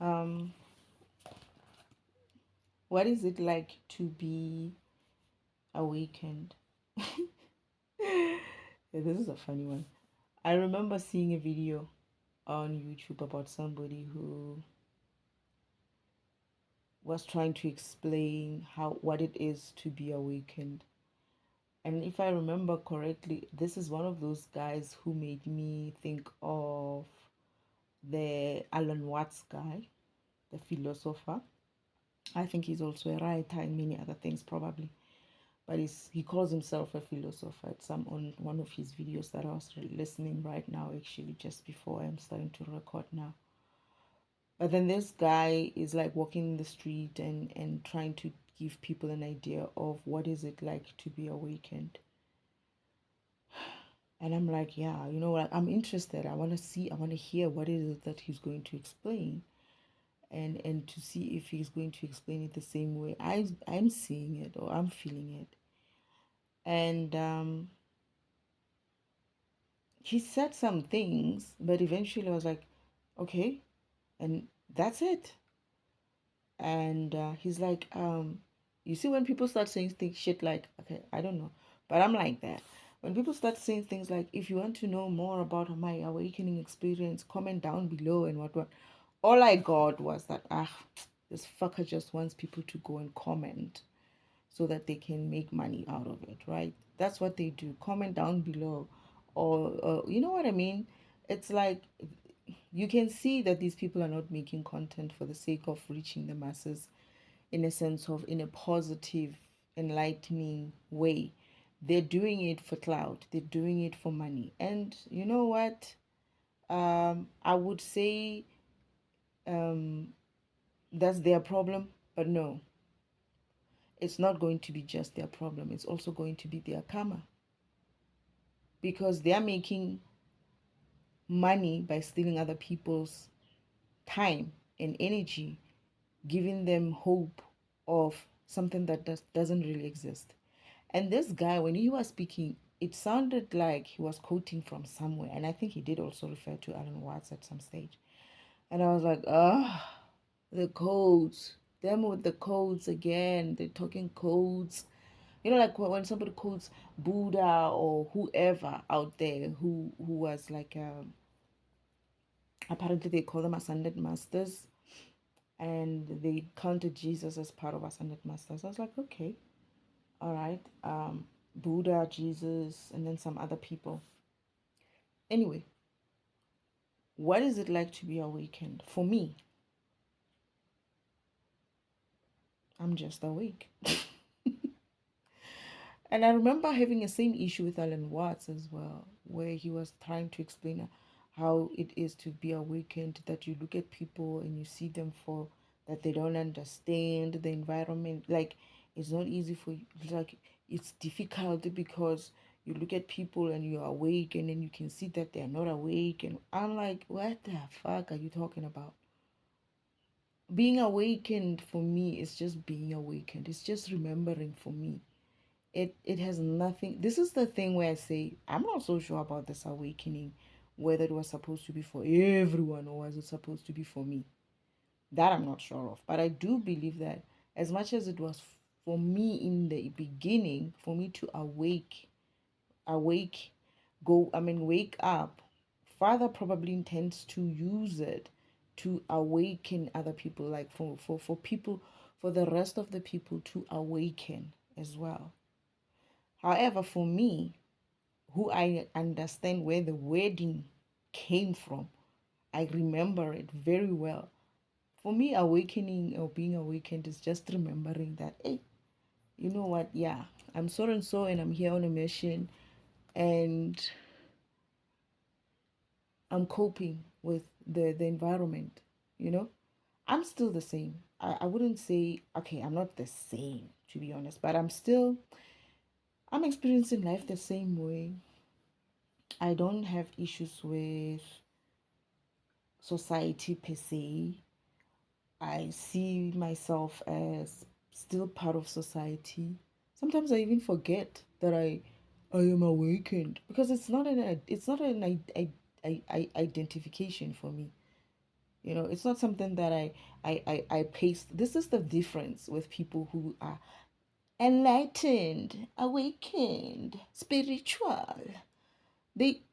Um, what is it like to be awakened? Yeah, this is a funny one. I remember seeing a video on YouTube about somebody who was trying to explain what it is to be awakened. And if I remember correctly, this is one of those guys who made me think of the Alan Watts guy, the philosopher. I think he's also a writer and many other things probably. But he calls himself a philosopher. It's on one of his videos that I was listening right now, actually, just before I'm starting to record now. But then this guy is like walking the street and trying to give people an idea of what is it like to be awakened. And I'm like, yeah, like, I'm interested. I want to see, I want to hear what it is that he's going to explain, and to see if he's going to explain it the same way I'm seeing it or I'm feeling it. And he said some things, but eventually I was like, okay, and that's it. And he's like, you see, when people start saying things, shit like, okay, I don't know, but I'm like that. When people start saying things like, if you want to know more about my awakening experience, comment down below and what. All I got was that, this fucker just wants people to go and comment so that they can make money out of it, right? That's what they do. Comment down below. Or you know what I mean? It's like you can see that these people are not making content for the sake of reaching the masses in a sense of in a positive, enlightening way. They're doing it for clout, they're doing it for money. And you know what? I would say um, that's their problem, but no, it's not going to be just their problem, it's also going to be their karma, because they're making money by stealing other people's time and energy, giving them hope of something that doesn't really exist. And this guy, when he was speaking, it sounded like he was quoting from somewhere, and I think he did also refer to Alan Watts at some stage. And I was like, the codes, them with the codes again. They're talking codes. Like when somebody quotes Buddha or whoever out there who was like, apparently they call them ascended masters, and they counted Jesus as part of ascended masters. I was like, okay, all right, Buddha, Jesus, and then some other people. Anyway, what is it like to be awakened? For me, I'm just awake. And I remember having the same issue with Alan Watts as well, where he was trying to explain how it is to be awakened, that you look at people and you see them for that they don't understand the environment. Like, it's not easy for you. Like, it's difficult because you look at people and you're awake and then you can see that they're not awake. And I'm like, what the fuck are you talking about? Being awakened for me is just being awakened. It's just remembering for me. It has nothing. This is the thing where I say I'm not so sure about this awakening, whether it was supposed to be for everyone or was it supposed to be for me. That I'm not sure of. But I do believe that as much as it was for me in the beginning, for me to awake, wake up, Father probably intends to use it to awaken other people, like for people, for the rest of the people to awaken as well. However, for me, who I understand where the wording came from, I remember it very well. For me, awakening or being awakened is just remembering that, hey, you know what? Yeah, I'm so and so, and I'm here on a mission, and I'm coping with the environment. I'm still the same. I wouldn't say, okay, I'm not the same, to be honest, but I'm experiencing life the same way. I don't have issues with society per se. I see myself as still part of society. Sometimes I even forget that I am awakened, because it's not an identification for me. It's not something that I paste. This is the difference with people who are enlightened, awakened, spiritual. They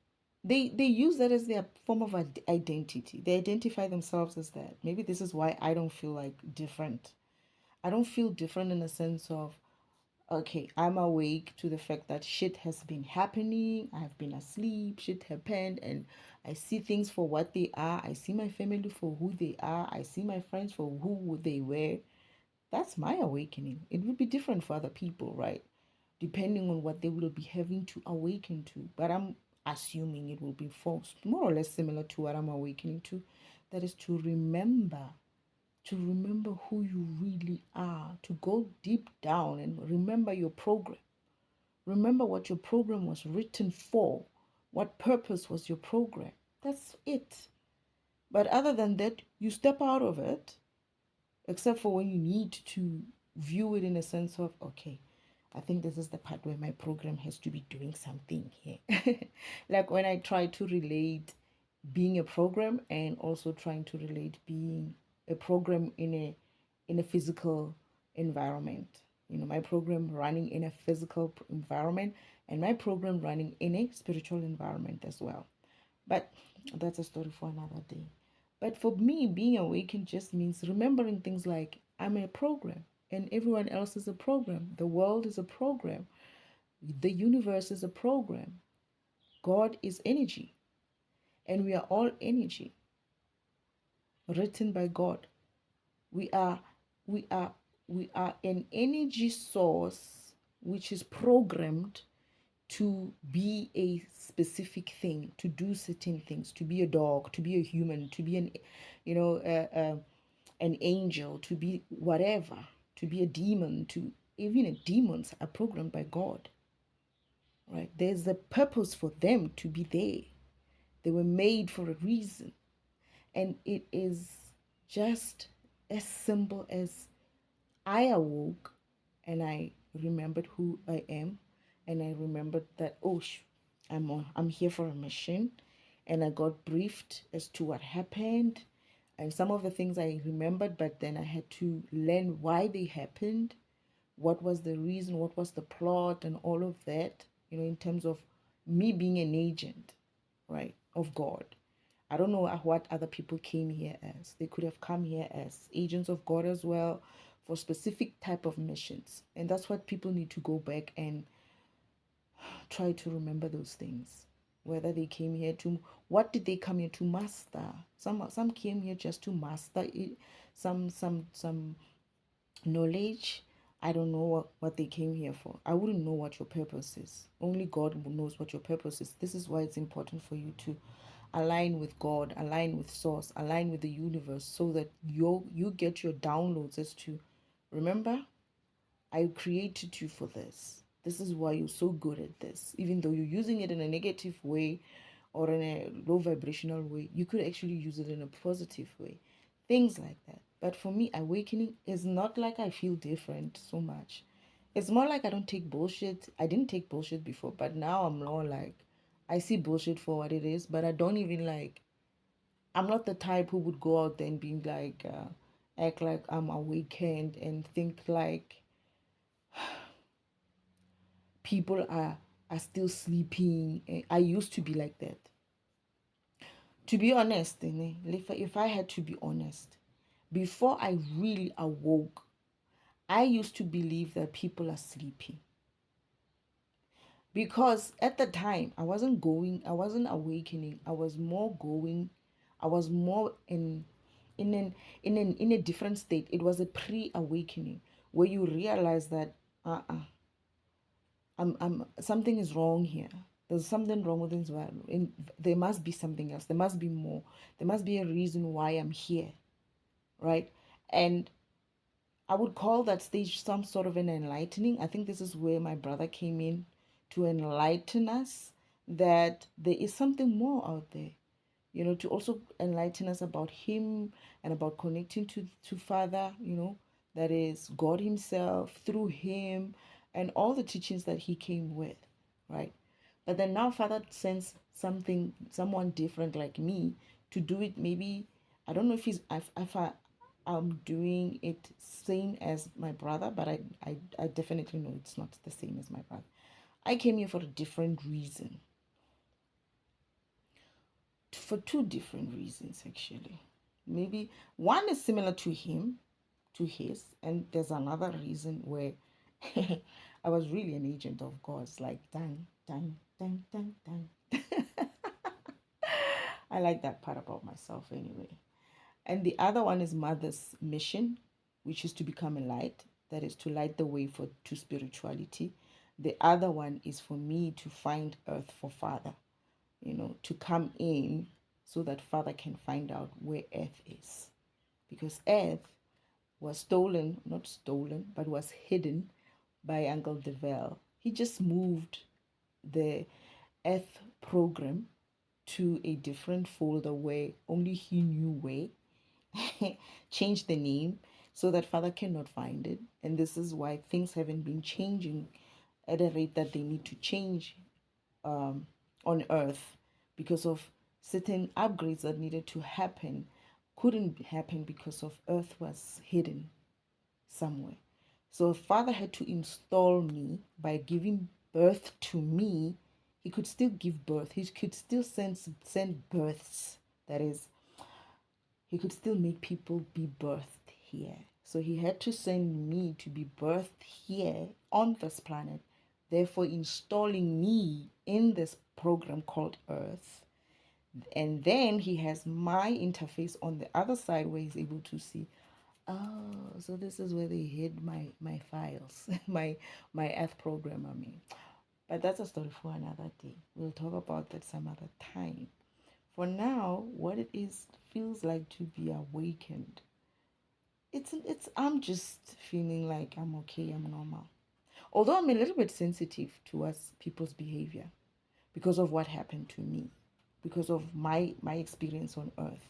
they use that as their form of identity. They identify themselves as that. Maybe this is why I don't feel like different. I don't feel different in the sense of, okay, I'm awake to the fact that shit has been happening. I've been asleep, shit happened, and I see things for what they are. I see my family for who they are. I see my friends for who they were. That's my awakening. It would be different for other people, right? Depending on what they will be having to awaken to. But I'm assuming it will be false, more or less similar to what I'm awakening to. That is to remember who you really are, to go deep down and remember your program. Remember what your program was written for, what purpose was your program. That's it. But other than that, you step out of it, except for when you need to view it in a sense of, okay, I think this is the part where my program has to be doing something here. Like when I try to relate being a program and also trying to relate being a program in a physical environment. My program running in a physical environment and my program running in a spiritual environment as well. But that's a story for another day. But for me, being awakened just means remembering things like I'm a program and everyone else is a program. The world is a program. The universe is a program. God is energy. And we are all energy written by God. We are we are we are an energy source which is programmed to be a specific thing, to do certain things, to be a dog, to be a human, to be an angel, to be whatever, to be a demon, to even demons are programmed by God, right? There's a purpose for them to be there. They were made for a reason. And it is just as simple as I awoke and I remembered who I am, and I remembered that, I'm here for a mission, and I got briefed as to what happened and some of the things I remembered, but then I had to learn why they happened, what was the reason, what was the plot, and all of that, in terms of me being an agent, right, of God. I don't know what other people came here as. They could have come here as agents of God as well for specific type of missions. And that's what people need to go back and try to remember those things. Whether they came here to, what did they come here to master? Some came here just to master it, some knowledge. I don't know what they came here for. I wouldn't know what your purpose is. Only God knows what your purpose is. This is why it's important for you to align with God, align with source, align with the universe, so that you get your downloads as to, remember, I created you for this. This is why you're so good at this. Even though you're using it in a negative way or in a low vibrational way, you could actually use it in a positive way. Things like that. But for me, awakening is not like I feel different so much. It's more like I don't take bullshit. I didn't take bullshit before, but now I'm more like, I see bullshit for what it is, but I don't even like, I'm not the type who would go out there and be like, act like I'm awakened and think like people are still sleeping. I used to be like that. To be honest, if I had to be honest, before I really awoke, I used to believe that people are sleeping. Because at the time, I wasn't awakening. I was more in a different state. It was a pre-awakening where you realize that something is wrong here. There's something wrong with this world. There must be something else. There must be more. There must be a reason why I'm here, right? And I would call that stage some sort of an enlightening. I think this is where my brother came in to enlighten us that there is something more out there, to also enlighten us about him and about connecting to Father, that is God himself through him and all the teachings that he came with, right? But then now Father sends someone different like me to do it maybe I don't know I'm doing it same as my brother, but I definitely know it's not the same as my brother. I came here for a different reason. For two different reasons, actually. Maybe one is similar to him, to his, and there's another reason where I was really an agent of God's, like dang, dang, dang, dang, dang. I like that part about myself anyway. And the other one is mother's mission, which is to become a light, that is to light the way for to spirituality. The other one is for me to find earth for father, to come in so that father can find out where earth is. Because earth was stolen, not stolen, but was hidden by Uncle Devel. He just moved the earth program to a different folder where only he knew where. Change the name so that father cannot find it. And this is why things haven't been changing at a rate that they need to change on earth, because of certain upgrades that needed to happen couldn't happen because of earth was hidden somewhere. So father had to install me by giving birth to me. He could still give birth. He could still send births. That is, he could still make people be birthed here. So he had to send me to be birthed here on this planet, therefore installing me in this program called Earth. And then he has my interface on the other side where he's able to see, oh, so this is where they hid my files, my Earth program, I mean. But that's a story for another day. We'll talk about that some other time. For now, what it is feels like to be awakened. It's I'm just feeling like I'm okay, I'm normal. Although I'm a little bit sensitive towards people's behavior because of what happened to me, because of my experience on earth,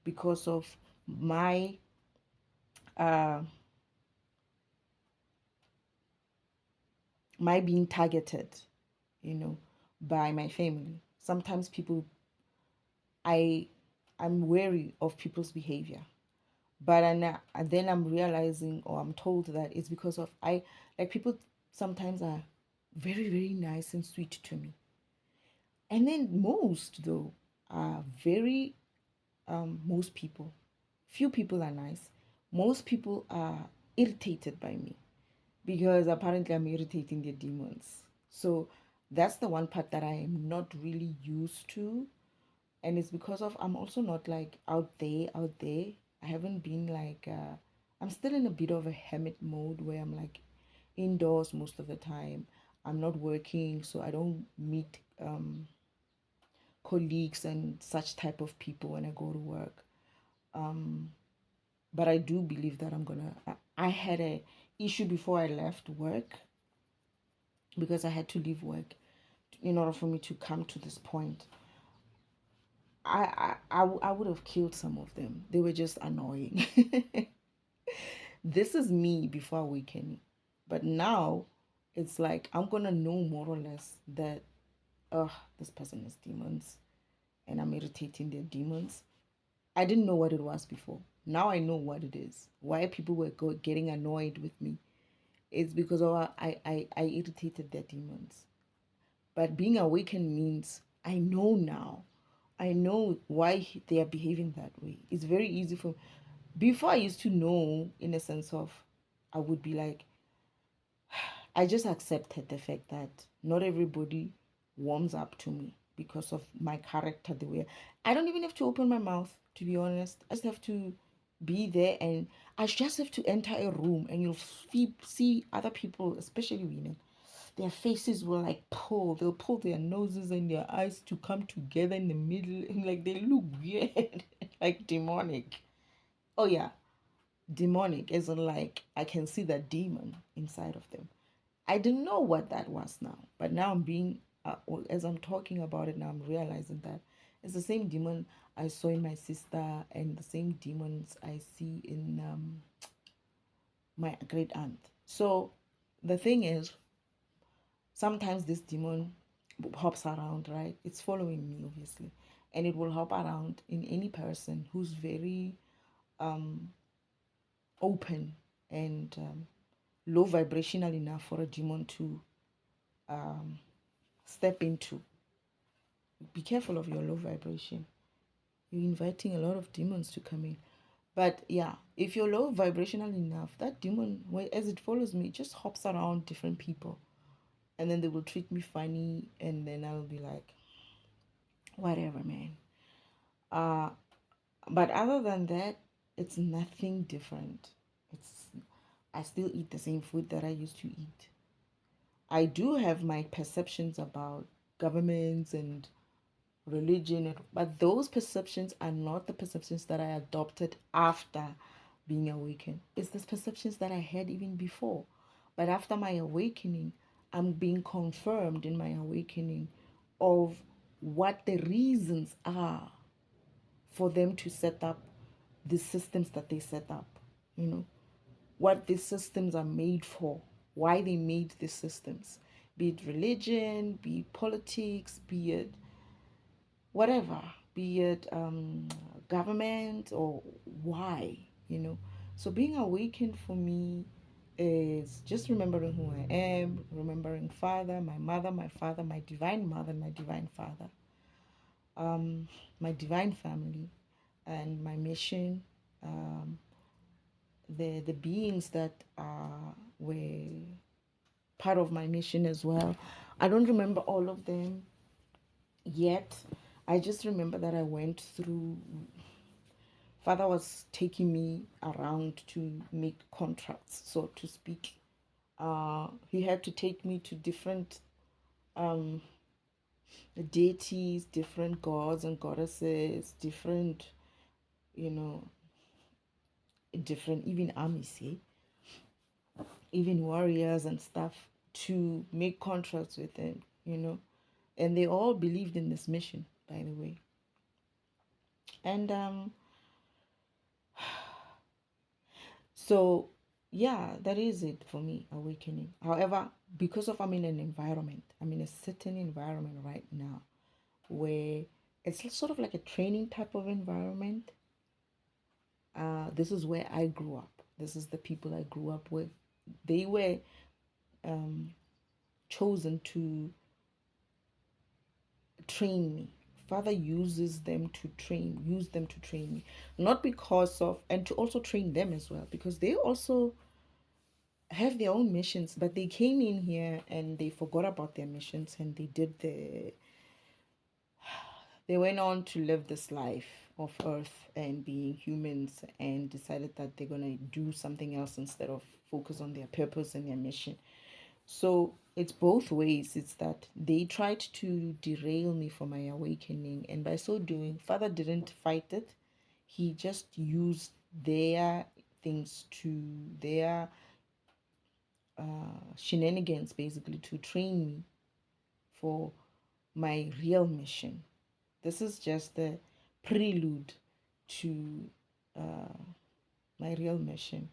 because of my uh my being targeted, you know, by my family. Sometimes people I I'm wary of people's behavior. But and then I'm realizing, or I'm told that it's because of I like people sometimes are very, very nice and sweet to me. And then most though are very most people, few people are nice. Most people are irritated by me because apparently I'm irritating their demons. So that's the one part that I am not really used to. And it's because of I'm also not like out there. I haven't been like I'm still in a bit of a hermit mode where I'm like indoors most of the time. I'm not working, so I don't meet colleagues and such type of people when I go to work. um but I do believe that I had a issue before I left work, because I had to leave work in order for me to come to this point. I would have killed some of them. They were just annoying. This is me before awakening. But now it's like I'm gonna know more or less that this person is demons and I'm irritating their demons. I didn't know what it was before. Now I know what it is. Why people were getting annoyed with me. It's because of I irritated their demons. But being awakened means I know now. I know why they are behaving that way. It's very easy for before I used to know in a sense of I would be like I just accepted the fact that not everybody warms up to me because of my character the way I don't even have to open my mouth, to be honest. I just have to be there, and I just have to enter a room and you'll see other people, especially women, their faces will like they'll pull their noses and their eyes to come together in the middle, and like they look weird, like demonic. Oh yeah, demonic, as in like I can see that demon inside of them. I didn't know what that was now, but now I'm being, as I'm talking about it now, I'm realizing that it's the same demon I saw in my sister and the same demons I see in my great aunt. So the thing is, sometimes this demon hops around, right? It's following me, obviously. and it will hop around in any person who's very open and low vibrational enough for a demon to step into. Be careful of your low vibration. You're inviting a lot of demons to come in. But yeah, if you're low vibrational enough, that demon, as it follows me, it just hops around different people. And then they will treat me funny. And then I'll be like, whatever, man. Uh, but other than that, it's nothing different. It's I still eat the same food that I used to eat. I do have my perceptions about governments and religion, but those perceptions are not the perceptions that I adopted after being awakened. It's the perceptions that I had even before. But after my awakening, I'm being confirmed in my awakening of what the reasons are for them to set up the systems that they set up, you know, what these systems are made for, why they made these systems, be it religion, be it politics, be it whatever, be it government or why, you know. So being awakened for me is just remembering who I am, remembering Father, my mother, my father, my divine mother, my divine father, my divine family, and my mission, um, the beings that were part of my mission as well. I don't remember all of them yet. I just remember that I went through. Father was taking me around to make contracts, so to speak. He had to take me to different um, deities, different gods and goddesses, different, you know, different even armies, eh? Even warriors and stuff to make contracts with them, you know. And they all believed in this mission, by the way. And so yeah, that is it for me, awakening. However, because of I'm in an environment, I'm in a certain environment right now where it's sort of like a training type of environment. This is where I grew up. This is the people I grew up with. They were chosen to train me. Father uses them to use them to train me. Not because of, and to also train them as well, because they also have their own missions, but they came in here and they forgot about their missions and they went on to live this life of earth and being humans and decided that they're going to do something else instead of focus on their purpose and their mission. So it's both ways. It's that they tried to derail me from my awakening, and by so doing, Father didn't fight it. He just used their things to their shenanigans basically to train me for my real mission. This is just the prelude to uh, my real mission.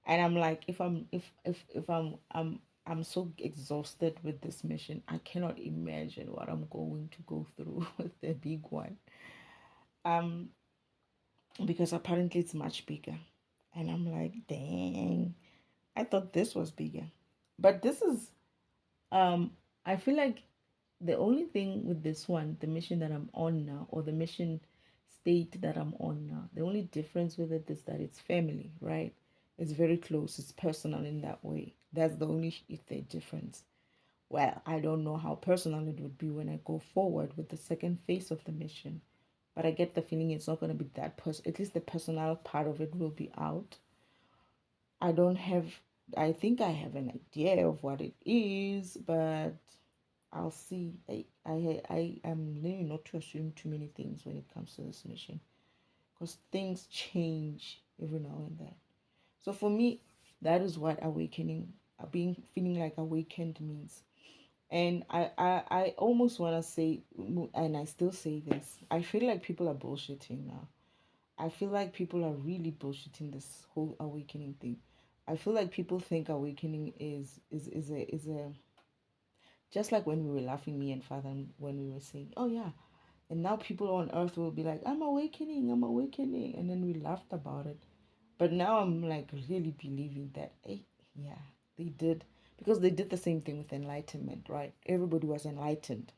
And I'm like, if I'm so exhausted with this mission, I cannot imagine what I'm going to go through with the big one. Um, because apparently it's much bigger. And I'm like, dang, I thought this was bigger. But this is um I feel like the only thing with this one, the mission that I'm on now, or the mission state that I'm on now, the only difference with it is that it's family, right? It's very close, it's personal in that way. That's the only the difference. Well, I don't know how personal it would be when I go forward with the second phase of the mission, but I get the feeling it's not going to be that at least the personal part of it will be out. I don't have, I think I have an idea of what it is, but I'll see. I am learning not to assume too many things when it comes to this mission because things change every now and then. So for me, that is what awakening, being feeling like awakened means. And I almost want to say, and I still say this, I feel like people are bullshitting now. I feel like people are really bullshitting this whole awakening thing. I feel like people think awakening is a just like when we were laughing, me and Father, when we were saying, oh yeah, And now people on earth will be like, I'm awakening, I'm awakening. And then we laughed about it. But now I'm like really believing that, yeah, they did. Because they did the same thing with enlightenment, right? Everybody was enlightened.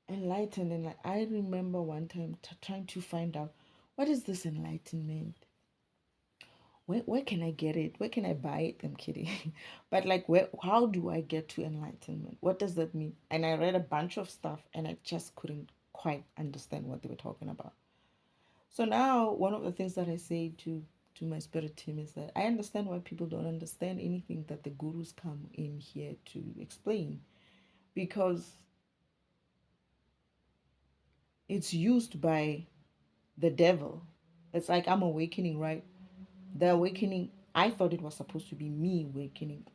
Enlightened. And like, I remember one time trying to find out, what is this enlightenment? Where can I get it? Where can I buy it? I'm kidding. But like, how do I get to enlightenment? What does that mean? And I read a bunch of stuff and I just couldn't quite understand what they were talking about. So now one of the things that I say to my spirit team is that I understand why people don't understand anything that the gurus come in here to explain, because it's used by the devil. It's like I'm awakening, right? The awakening, I thought it was supposed to be me awakening.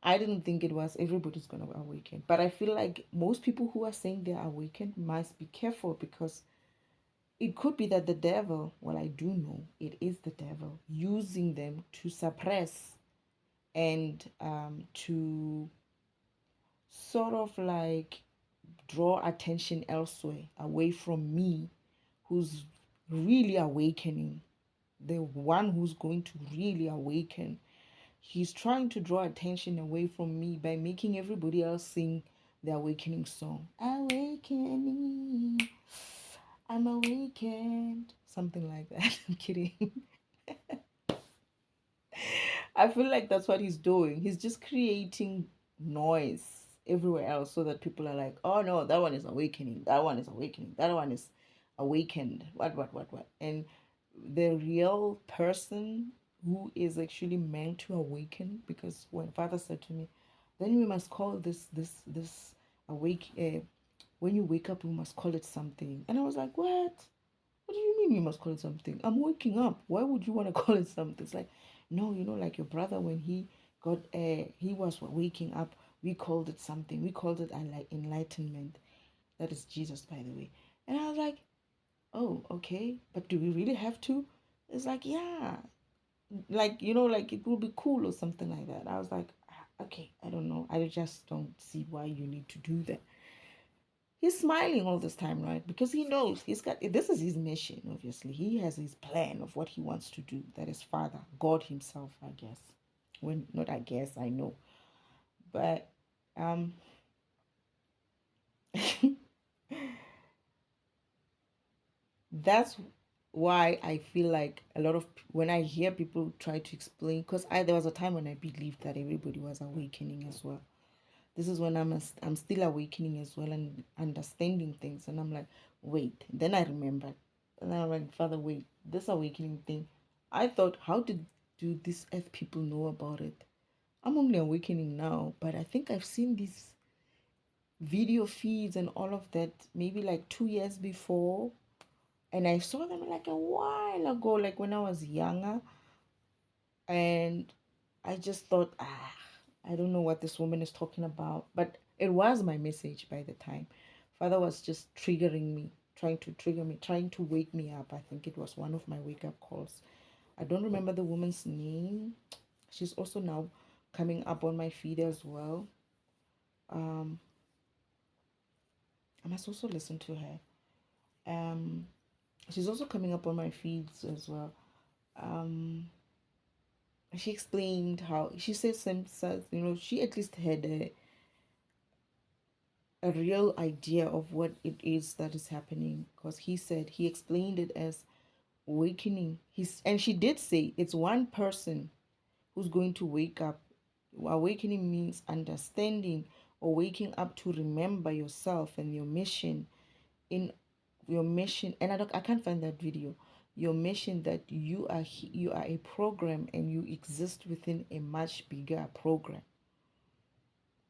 I didn't think it was everybody's gonna awaken. But I feel like most people who are saying they're awakened must be careful, because it could be that the devil, well, I do know it is the devil using them to suppress and to sort of like draw attention elsewhere, away from me, who's really awakening, the one who's going to really awaken. He's trying to draw attention away from me by making everybody else sing the awakening song. Awakening, I'm awakened. Something like that. I'm kidding. I feel like that's what he's doing. He's just creating noise everywhere else so that people are like, oh no, that one is awakening. That one is awakening. That one is awakened. What. And the real person who is actually meant to awaken, because when Father said to me, then we must call this awake. When you wake up, we must call it something. And I was like, what? What do you mean you must call it something? I'm waking up. Why would you want to call it something? It's like, no, like your brother when he was waking up, we called it something. We called it like enlightenment. That is Jesus, by the way. And I was like, oh, okay, but do we really have to? It's like, yeah, like like it will be cool or something like that. I was like, okay, I don't know. I just don't see why you need to do that. He's smiling all this time, right? Because he knows he's got this is his mission. Obviously, he has his plan of what he wants to do. That is Father, God Himself, I guess. When not, I guess I know, but um, that's why I feel like a lot of when I hear people try to explain, because I there was a time when I believed that everybody was awakening as well. This is when I'm still awakening as well and understanding things, and I'm like, wait. Then I remembered, and I'm like, Father, wait, this awakening thing. I thought, how did do these earth people know about it? I'm only awakening now, but I think I've seen these video feeds and all of that maybe like 2 years before, and I saw them like a while ago, like when I was younger, and I just thought, I don't know what this woman is talking about. But it was my message by the time. Father was just triggering me, trying to trigger me, trying to wake me up. I think it was one of my wake up calls. I don't remember the woman's name. She's also now coming up on my feed as well. Um, I must also listen to her. Um, she's also coming up on my feeds as well. Um, she explained how she said some, she at least had a real idea of what it is that is happening, because he explained it as awakening. And she did say it's one person who's going to wake up. Awakening means understanding or waking up to remember yourself and your mission. In your mission, and I can't find that video. Your mission, that you are a program and you exist within a much bigger program.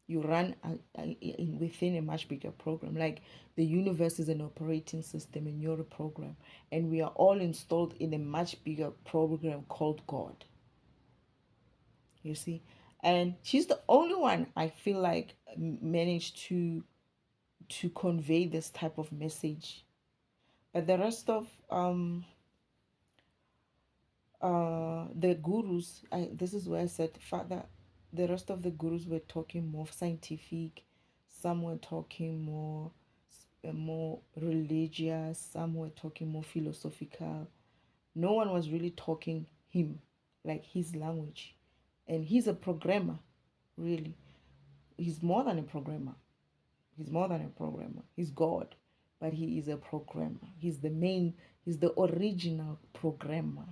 You run within a much bigger program. Like the universe is an operating system and you're a program, and we are all installed in a much bigger program called God. You see, and she's the only one I feel like managed to convey this type of message. But the rest of the gurus, this is where I said, Father, the rest of the gurus were talking more scientific, some were talking more more religious, some were talking more philosophical. No one was really talking him, like his language. And he's a programmer, really. He's more than a programmer. He's more than a programmer. He's God, but he is a programmer. He's the original programmer.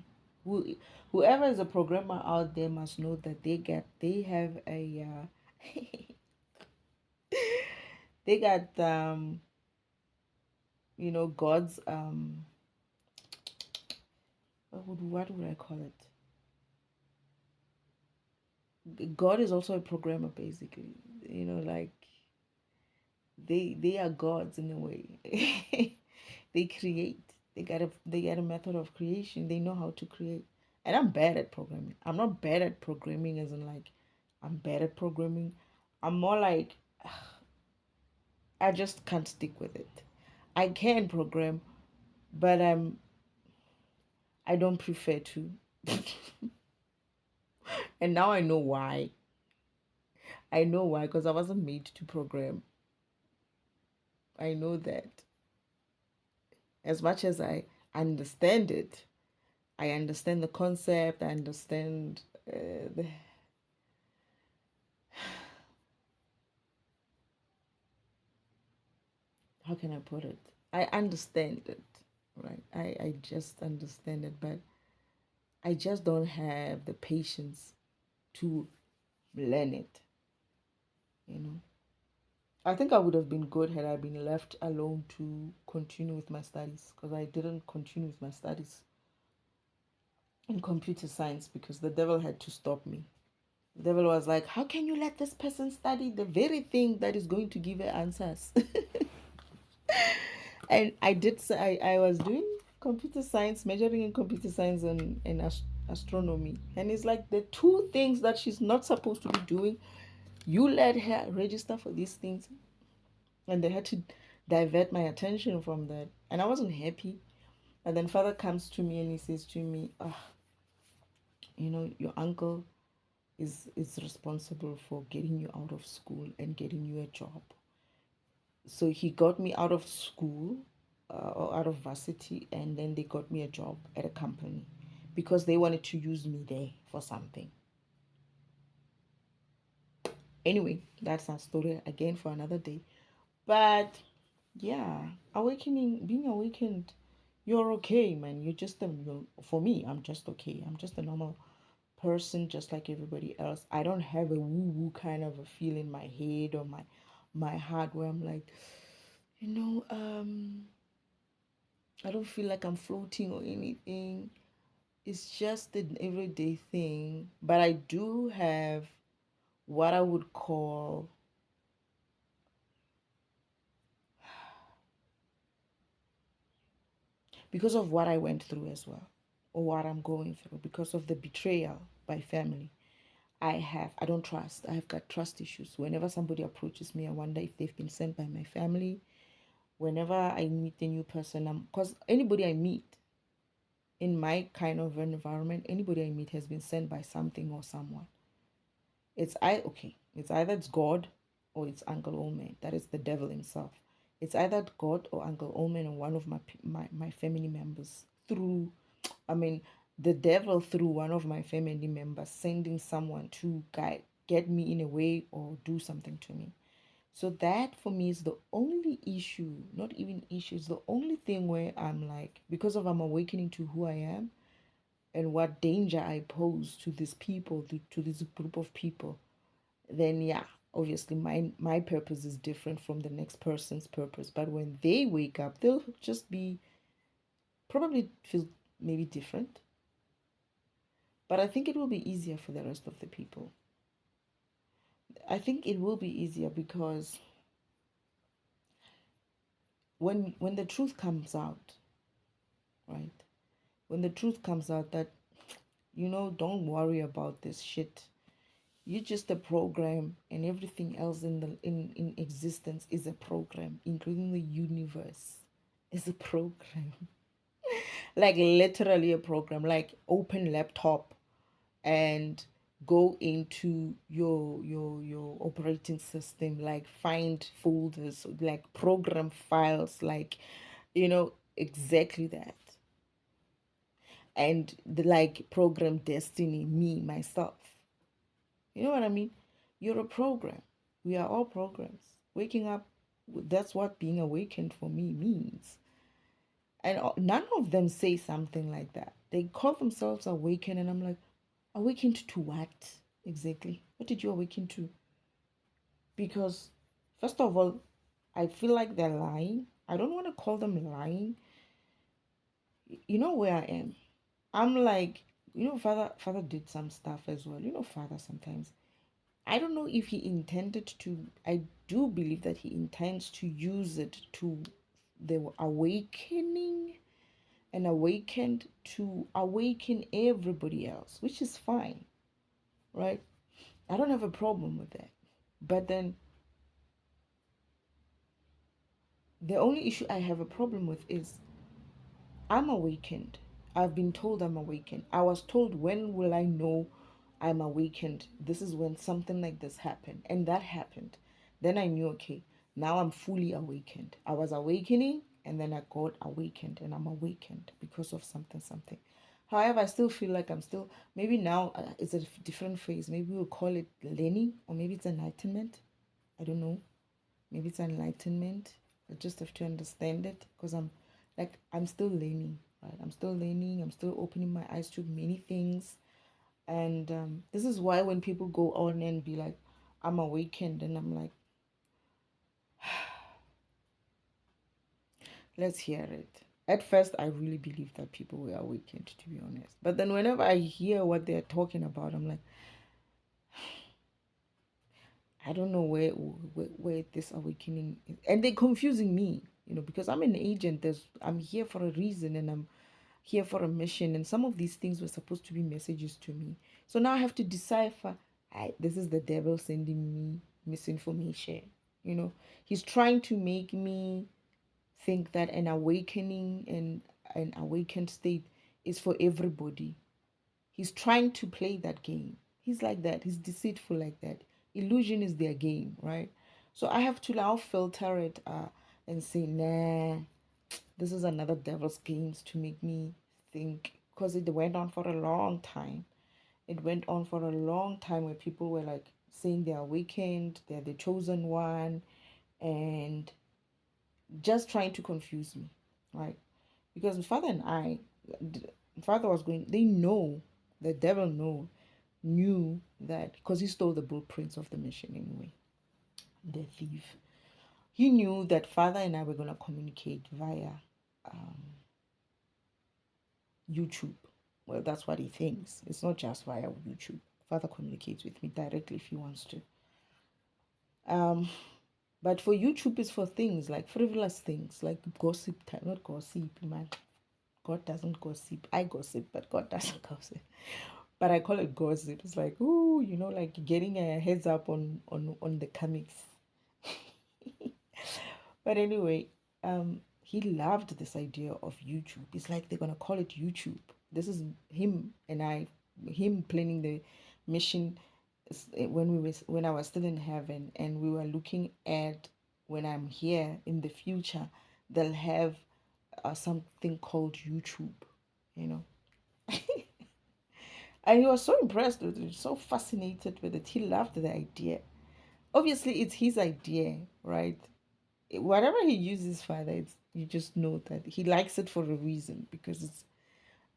Who, whoever is a programmer out there must know that they have a they got God's what would I call it? God is also a programmer, basically. Like they are gods in a way. They create. They got a method of creation. They know how to create. And I'm bad at programming. I'm not bad at programming as in like I'm bad at programming. I'm more like I just can't stick with it. I can program, but I don't prefer to. And now I know why. I know why, because I wasn't made to program. I know that. As much as I understand it, I understand the concept, I understand the. How can I put it? I understand it, right? I just understand it, but I just don't have the patience to learn it, you know. I think I would have been good had I been left alone to continue with my studies, because I didn't continue with my studies in computer science because the devil had to stop me. The devil was like, how can you let this person study the very thing that is going to give her answers? And I did say I was doing computer science, majoring in computer science and astronomy. And it's like the two things that she's not supposed to be doing. You let her register for these things. And they had to divert my attention from that. And I wasn't happy. And then father comes to me and he says to me, your uncle is responsible for getting you out of school and getting you a job. So he got me out of school or out of varsity, and then they got me a job at a company because they wanted to use me there for something. Anyway, that's our story again for another day. But yeah, being awakened, you're okay, man. For me, I'm just okay. I'm just a normal person, just like everybody else. I don't have a woo-woo kind of a feel in my head or my heart where I'm like, you know, I don't feel like I'm floating or anything. It's just an everyday thing. But I do have what I would call because of what I went through as well, or what I'm going through, because of the betrayal by family. I don't trust. I have got trust issues. Whenever somebody approaches me, I wonder if they've been sent by my family. Whenever I meet a new person, because anybody I meet in my kind of environment, anybody I meet has been sent by something or someone. It's either it's God or it's Uncle Omen. That is the devil himself. It's either God or Uncle Omen or one of my family members through, I mean, the devil through one of my family members sending someone to get me in a way or do something to me. So that for me is the only issue, not even issue, it's the only thing where I'm like, because of I'm awakening to who I am and what danger I pose to these people, to this group of people, then yeah, obviously my purpose is different from the next person's purpose. But when they wake up, they'll just be probably feel maybe different. But I think it will be easier for the rest of the people. I think it will be easier because when the truth comes out, right? When the truth comes out that don't worry about this shit. You're just a program, and everything else in existence is a program, including the universe is a program. Like literally a program, like open laptop and go into your operating system, like find folders, like program files, like exactly that. And the like program destiny, me myself, you know what I mean? You're a program. We are all programs. Waking up, that's what being awakened for me means. And none of them say something like that. They call themselves awakened, and I'm like, awakened to what exactly? What did you awaken to? Because, first of all, I feel like they're lying. I don't want to call them lying. You know where I am? I'm like, father did some stuff as well. Father sometimes. I don't know if he intended to. I do believe that he intends to use it to the awakening and awakened to awaken everybody else, which is fine, right? I don't have a problem with that. But then the only issue I have a problem with is I'm awakened. I've been told I'm awakened. I was told, when will I know I'm awakened? This is when something like this happened. And that happened. Then I knew, okay, now I'm fully awakened. I was awakening and then I got awakened and I'm awakened because of something, something. However, I still feel like I'm still, maybe now it's a different phase. Maybe we'll call it learning, or maybe it's enlightenment. I don't know. Maybe it's enlightenment. I just have to understand it because I'm still learning, right? I'm still learning. I'm still opening my eyes to many things. And this is why when people go on and be like, I'm awakened, and I'm like, let's hear it. At first, I really believed that people were awakened, to be honest. But then whenever I hear what they're talking about, I'm like, I don't know where this awakening is. And they're confusing me, because I'm an agent. I'm here for a reason, and I'm here for a mission, and some of these things were supposed to be messages to me. So now I have to decipher, this is the devil sending me misinformation. He's trying to make me think that an awakening and an awakened state is for everybody. He's trying to play that game. He's like that. He's deceitful like that. Illusion is their game, right? So I have to now filter it and say, nah, this is another devil's games to make me think, because it went on for a long time. It went on for a long time where people were like saying they're awakened, they're the chosen one, and just trying to confuse me, right? Because my father and I, father was going, they know, the devil knew that, because he stole the blueprints of the mission anyway, the thief. He knew that father and I were going to communicate via um, YouTube. Well, that's what he thinks. It's not just via YouTube. Father communicates with me directly if he wants to. But for YouTube, it's for things like frivolous things, like gossip time. Not gossip, man. God doesn't gossip. I gossip, but God doesn't gossip. But I call it gossip. It's like, ooh, like getting a heads up on the comics. But anyway, he loved this idea of YouTube. It's like they're gonna call it YouTube. This is him planning the mission when I was still in heaven, and we were looking at, when I'm here in the future, they'll have something called YouTube, you know. And he was so impressed with it, so fascinated with it. He loved the idea. Obviously, it's his idea, right? Whatever he uses, Father, you just know that he likes it for a reason, because it's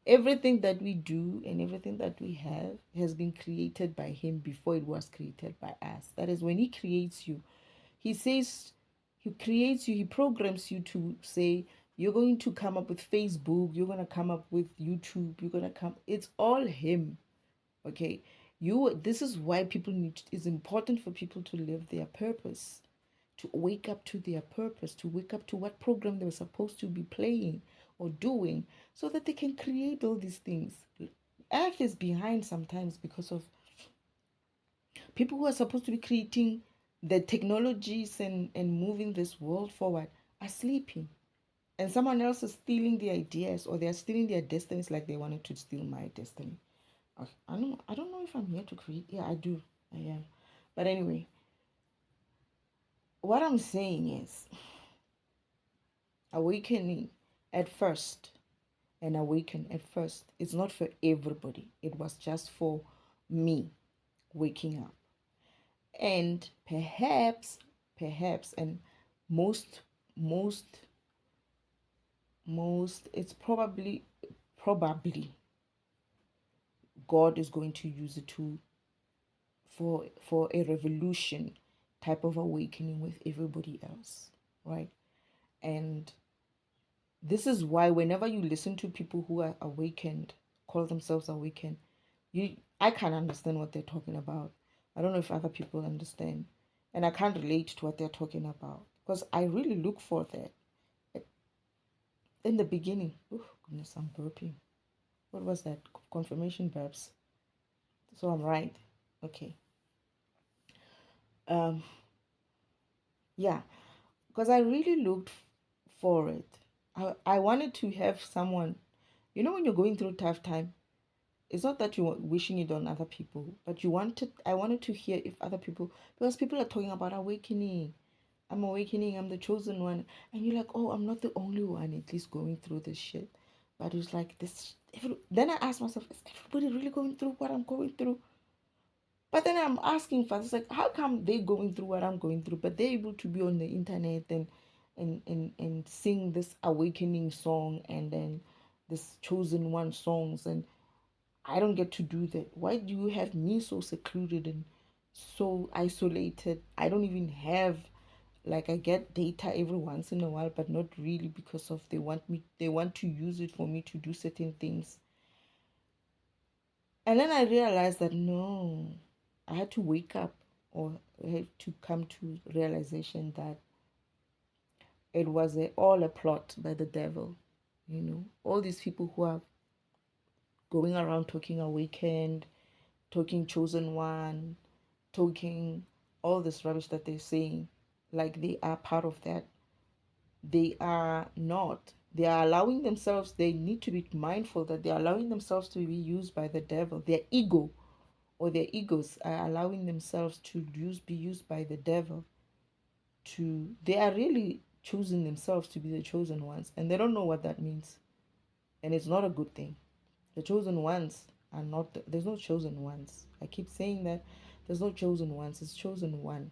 everything that we do and everything that we have has been created by him before it was created by us. That is, when he creates you, he says, he creates you, he programs you to say, you're going to come up with Facebook, you're going to come up with YouTube, you're going to come, it's all him. Okay, this is why it's important for people to live their purpose, to wake up to their purpose, to wake up to what program they were supposed to be playing or doing, so that they can create all these things. Earth is behind sometimes because of people who are supposed to be creating the technologies and moving this world forward are sleeping. And someone else is stealing the ideas, or they're stealing their destinies, like they wanted to steal my destiny. I don't know if I'm here to create. Yeah, I do. I am. But anyway, what I'm saying is awakening at first and awaken at first. It's not for everybody. It was just for me waking up. And perhaps, and most, most, it's probably God is going to use it to for a revolution type of awakening with everybody else, right? And this is why whenever you listen to people who are awakened, call themselves awakened, I can't understand what they're talking about. I don't know if other people understand. And I can't relate to what they're talking about. Because I really look for that. In the beginning. Oh goodness, I'm burping. What was that? Confirmation burps. So I'm right. Okay. Um yeah. Because I really looked for it. I wanted to have someone, when you're going through tough time, it's not that you're wishing it on other people, but I wanted to hear if other people, because people are talking about awakening. I'm awakening, I'm the chosen one. And you're like, oh, I'm not the only one at least going through this shit. But it's like this. Then I ask myself, is everybody really going through what I'm going through? But then I'm asking first, it's like, how come they going through what I'm going through, but they're able to be on the internet and sing this awakening song and then this chosen one songs, and I don't get to do that. Why do you have me so secluded and so isolated? I don't even have, like, I get data every once in a while, but not really, because of they want to use it for me to do certain things. And then I realized that no, I had to wake up, or I had to come to realization that it was all a plot by the devil. All these people who are going around talking awakened, talking chosen one, talking all this rubbish that they're saying, like they are part of that. They are not. They are allowing themselves, they need to be mindful that they are allowing themselves to be used by the devil. Their ego, or their egos, are allowing themselves to be used by the devil. They are really choosing themselves to be the chosen ones, and they don't know what that means. And it's not a good thing. The chosen ones are not, there's no chosen ones. I keep saying that. There's no chosen ones, it's chosen one.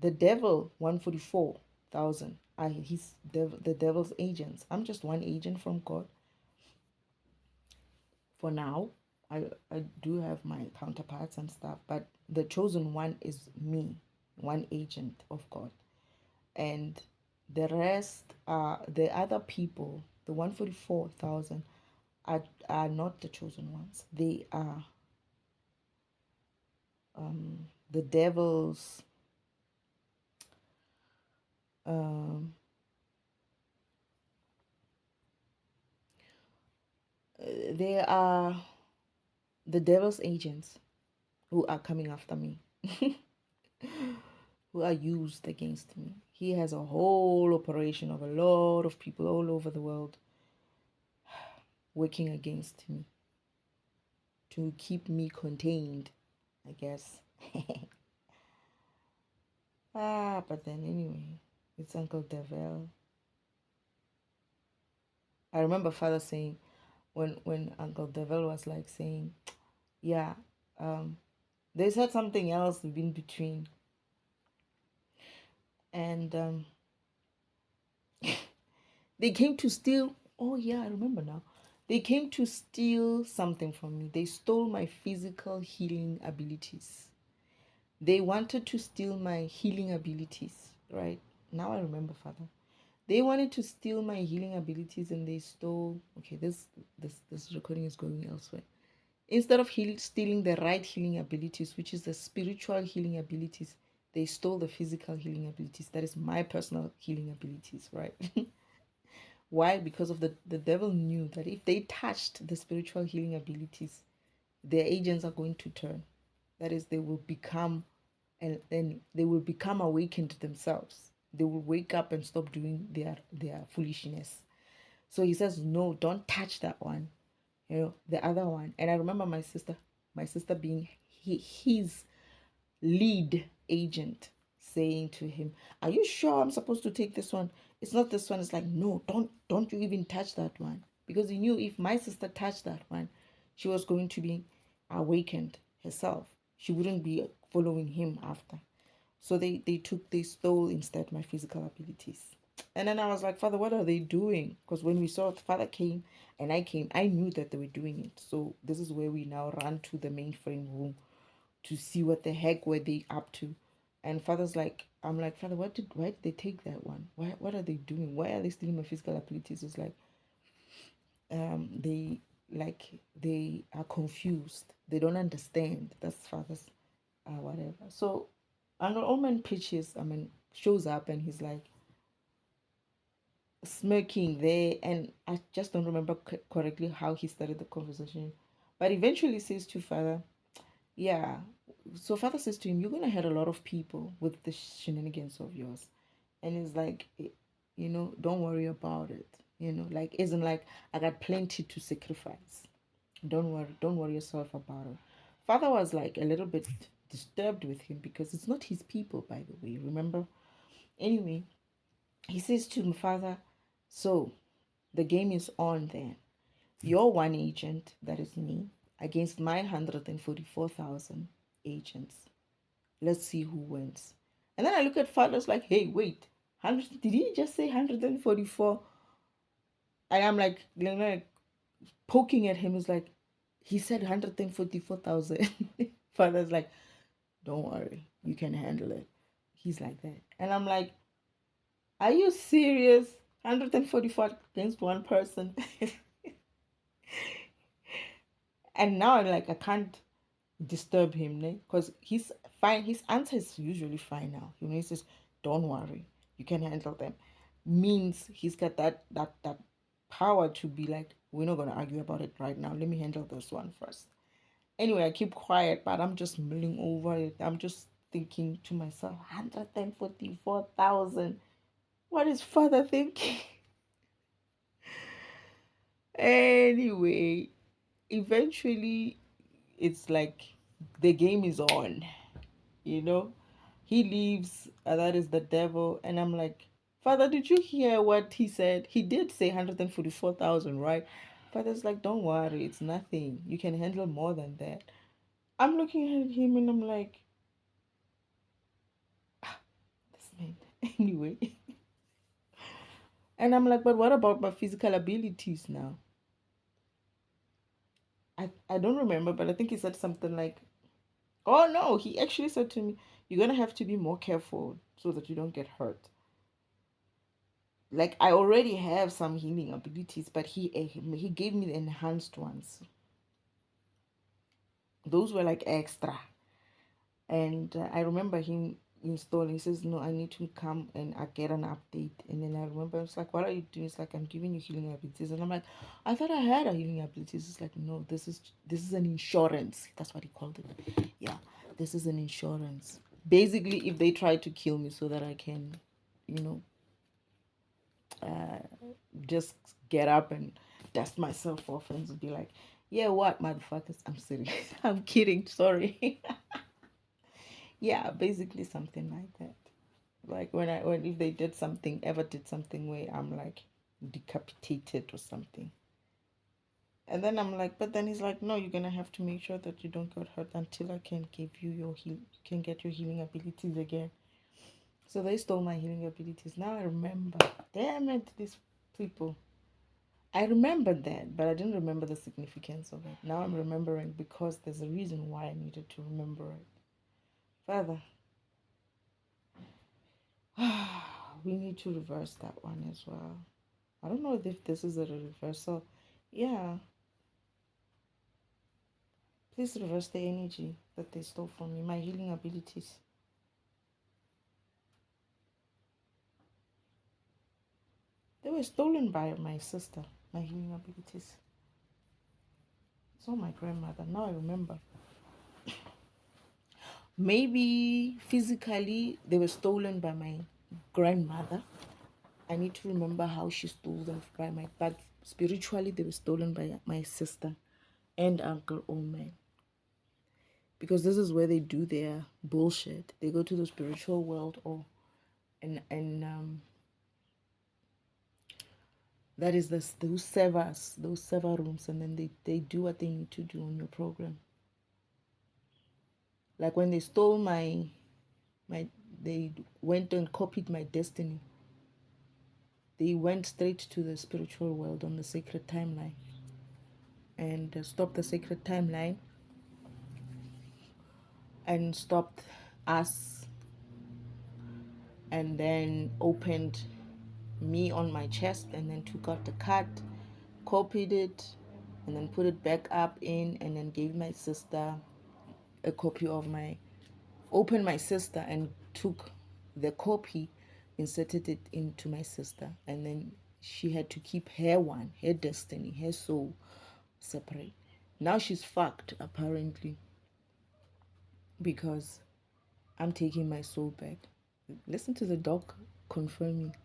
The devil, 144,000, are the devil's agents. I'm just one agent from God. For now, I do have my counterparts and stuff, but the chosen one is me, one agent of God. And the rest, the other people, the 144,000, are not the chosen ones. They are the devil's um, they are the devil's agents who are coming after me, who are used against me. He has a whole operation of a lot of people all over the world working against me to keep me contained, I guess. But then anyway, it's Uncle Devel. I remember Father saying, when Uncle Devel was like saying, yeah, they said something else in between, and they came to steal. Oh yeah, I remember now. They came to steal something from me. They stole my physical healing abilities. They wanted to steal my healing abilities, right? Now I remember, Father. They wanted to steal my healing abilities, and they stole. Okay, this recording is going elsewhere. Instead of stealing the right healing abilities, which is the spiritual healing abilities, they stole the physical healing abilities. That is my personal healing abilities, right? Why? Because of the devil knew that if they touched the spiritual healing abilities, their agents are going to turn. That is, they will become, and then they will become awakened themselves. They will wake up and stop doing their foolishness. So he says, no, don't touch that one. the other one. And I remember my sister being his lead agent, saying to him, "Are you sure I'm supposed to take this one? It's not this one." It's like, "No, don't you even touch that one," because he knew if my sister touched that one, she was going to be awakened herself. She wouldn't be following him after. So they stole instead my physical abilities. And then I was like, "Father, what are they doing?" Because when we saw Father came and I came, I knew that they were doing it. So this is where we now run to the mainframe room to see what the heck were they up to. And Father's like, I'm like, "Father, why did they take that one? What are they doing? Why are they stealing my physical abilities?" It's like, they they are confused. They don't understand. That's Father's whatever. So an old man pitches, shows up, and he's like smirking there, and I just don't remember correctly how he started the conversation, but eventually says to Father, yeah. So Father says to him, "You're gonna hurt a lot of people with the shenanigans of yours," and he's like, "Don't worry about it. Like isn't like I got plenty to sacrifice. Don't worry yourself about it." Father was like a little bit disturbed with him because it's not his people, by the way. Remember? Anyway, he says to him, "Father, so the game is on then. Your one agent, that is me, against my 144,000 agents. Let's see who wins." And then I look at Father's like, "Hey, wait, 100, did he just say 144?" And I'm like poking at him. Is like, "He said 144,000." Father's like, "Don't worry, you can handle it." He's like that. And I'm like, "Are you serious? 144 against one person?" And now I'm like, I can't disturb him, because he's fine. His answer is usually fine now. He says, "Don't worry, you can handle them," means he's got that power to be like, "We're not gonna argue about it right now. Let me handle this one first." Anyway, I keep quiet, but I'm just mulling over it. I'm just thinking to myself, 144,000. What is Father thinking? Anyway, eventually, it's like the game is on. you know he leaves, that is the devil. And I'm like, "Father, did you hear what he said? He did say 144,000, right?" Father's like, "Don't worry, it's nothing. You can handle more than that." I'm looking at him and I'm like, this man. Anyway, and I'm like, "But what about my physical abilities now?" I don't remember, but I think he said something like, oh no, he actually said to me, "You're gonna have to be more careful so that you don't get hurt." Like I already have some healing abilities, but he gave me the enhanced ones. Those were like extra. And I remember him installing. He says, "No, I need to come and I get an update." And then I remember, it's like, "What are you doing?" It's like, "I'm giving you healing abilities." And I'm like, "I thought I had a healing abilities." It's like, "No, this is an insurance." That's what he called it. Yeah, this is an insurance. Basically, if they try to kill me so that I can, you know, uh, just get up and dust myself off and be like, "Yeah, what, motherfuckers?" I'm serious. I'm kidding. Sorry. Yeah, basically something like that. Like when if they ever did something where I'm like decapitated or something. And then I'm like, but then he's like, "No, you're gonna have to make sure that you don't get hurt until I can give you you can get your healing abilities again." So they stole my healing abilities. Now I remember. Damn it, these people. I remembered that, but I didn't remember the significance of it. Now I'm remembering because there's a reason why I needed to remember it. Father, we need to reverse that one as well. I don't know if this is a reversal. Yeah, please reverse the energy that they stole from me, my healing abilities. They were stolen by my sister, my healing abilities. It's not my grandmother. Now I remember. Maybe physically they were stolen by my grandmother, I need to remember how she stole them by my, but spiritually they were stolen by my sister and Uncle Oman. Because this is where they do their bullshit. They go to the spiritual world, or and that is those server rooms, and then they do what they need to do on your program. Like when they stole my they went and copied my destiny. They went straight to the spiritual world on the sacred timeline and stopped the sacred timeline and stopped us, and then opened me on my chest, and then took out the card, copied it, and then put it back up in, and then gave my sister a copy of my, opened my sister and took the copy, inserted it into my sister, and then she had to keep her one, her destiny, her soul separate. Now she's fucked apparently, because I'm taking my soul back. Listen to the dog confirming.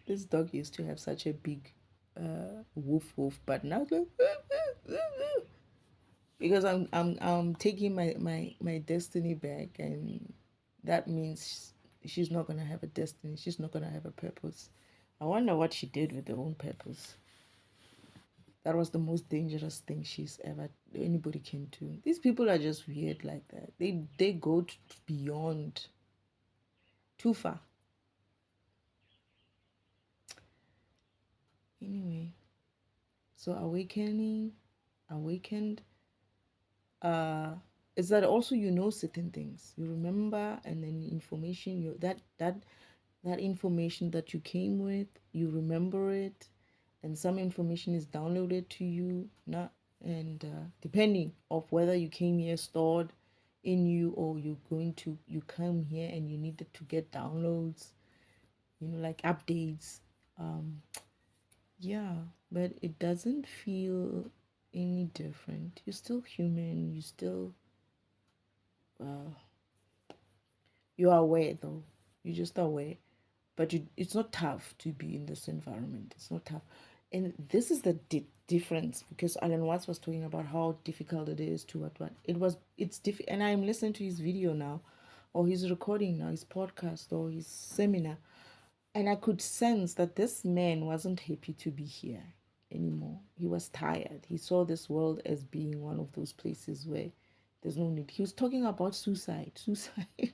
This dog used to have such a big woof woof, but now it's like because I'm taking my destiny back, and that means she's not gonna have a destiny. She's not gonna have a purpose. I wonder what she did with her own purpose. That was the most dangerous thing she's ever anybody can do. These people are just weird like that. They go beyond, too far. Anyway, so awakened, is that also you know certain things. You remember, and then information that information that you came with, you remember it, and some information is downloaded to you, not, and depending of whether you came here stored in you, or you come here and you needed to get downloads, like updates. Yeah, but it doesn't feel any different. You're still human. You still, uh, you're aware though. You're just aware, but it's not tough to be in this environment. It's not tough, and this is the difference, because Alan Watts was talking about how difficult it is to what it's and I'm listening to his video now, or his recording now, his podcast or his seminar, and I could sense that this man wasn't happy to be here anymore. He was tired. He saw this world as being one of those places where there's no need. He was talking about suicide. Suicide.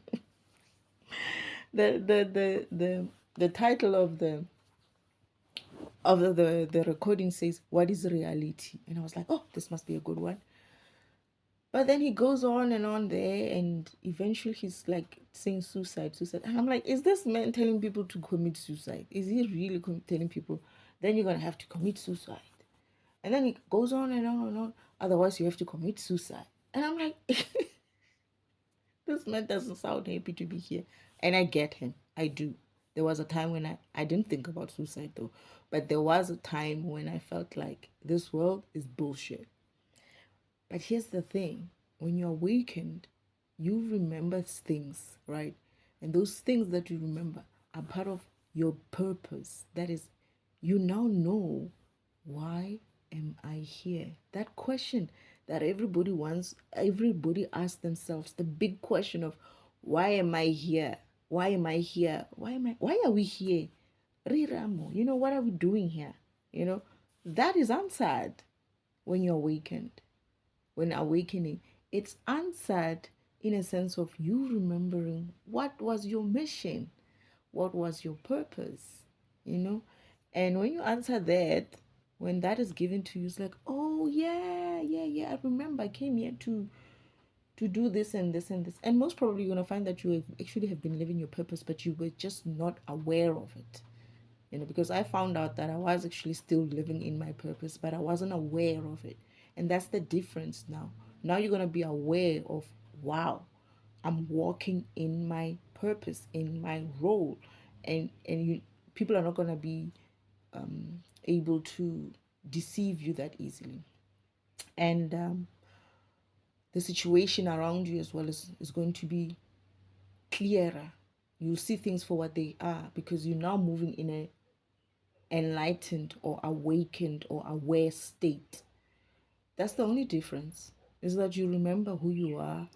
The title of the recording says, "What is reality?" And I was like, oh, this must be a good one. But then he goes on and on there, and eventually he's like saying suicide. And I'm like, is this man telling people to commit suicide? Is he really telling people, then you're going to have to commit suicide? And then he goes on and on and on. Otherwise, you have to commit suicide. And I'm like, this man doesn't sound happy to be here. And I get him. I do. There was a time when I didn't think about suicide though. But there was a time when I felt like this world is bullshit. But here's the thing. When you're awakened, you remember things, right? And those things that you remember are part of your purpose. That is, you now know, why am I here? That question that everybody asks themselves, the big question of, why am I here? Why am I here? Why are we here? Riramo, what are we doing here? That is answered when you're awakened. When awakening, it's answered in a sense of you remembering what was your mission, what was your purpose, and when you answer that, when that is given to you, it's like, oh yeah, I remember I came here to do this and this and this. And most probably you're going to find that you actually have been living your purpose, but you were just not aware of it, because I found out that I was actually still living in my purpose, but I wasn't aware of it. And that's the difference now. Now you're going to be aware of, wow, I'm walking in my purpose, in my role. And people are not going to be able to deceive you that easily. And the situation around you as well is going to be clearer. You see things for what they are because you're now moving in a enlightened or awakened or aware state. That's the only difference, is that you remember who you are.